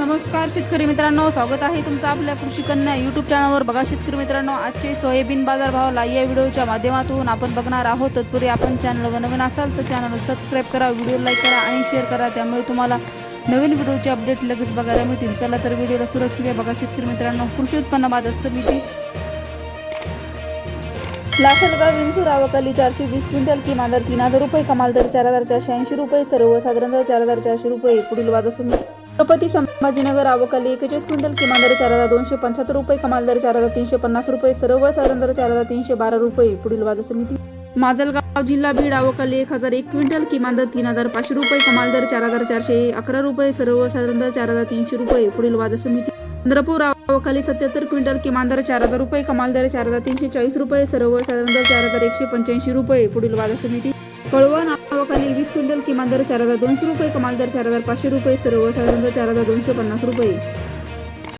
नमस्कार शेतकरी मित्रांनो, स्वागत आहे तुमचं आपल्या कृषी कन्या यूट्यूब चॅनलवर। बघा शेतकरी मित्रांनो, आजचे सोयाबीन बाजार भाव लाईव्ह या व्हिडिओच्या माध्यमातून आपण बघणार आहोत। तत्पूर्वी आपण चॅनलवर नवीन असाल तर चॅनल सबस्क्राइब करा, व्हिडिओ लाईक करा आणि शेअर करा, त्यामुळे तुम्हाला नवीन व्हिडिओचे अपडेट लगेच बघायला मिळतील। चला तर व्हिडिओला सुरुवात करूया। बघा शेतकरी मित्रांनो, कृषी उत्पन्न बाजार समिती लासलगाव विंचूर आवकाली 420 क्विंटल, किमान दर 3000 रुपये, कमाल दर 4480 रुपये, सर्वसाधारण दर 4440 रुपये। पुढील बाजार समिती छत्रपती संभाजीनगर आवकाली 41 क्विंटल, किमान दर 4275 रुपये, कमाल दर 4350 रुपये, सर्वसाधारण दर 4312 रुपये। पुढील बाजार समिती माजलगाव जिल्हा बीड आवकाली 1001 क्विंटल, किमान दर 3500 रुपये, कमाल दर 4411 रुपये, सर्वसाधारण दर 4300 रुपये। पुढील बाजार समिती चंद्रपूर आवकाली 77 क्विंटल, किमान दर 4000 रुपये, कमाल दर 4340 रुपये, सर्वसाधारण दर 4185 रुपये। पुढील बाजार समिती कळवण आवकाली 20 क्विंटल, किमान दर 4200 रुपये, कमाल दर 4500 रुपये, सर्वसाधारण दर 4250 रुपये।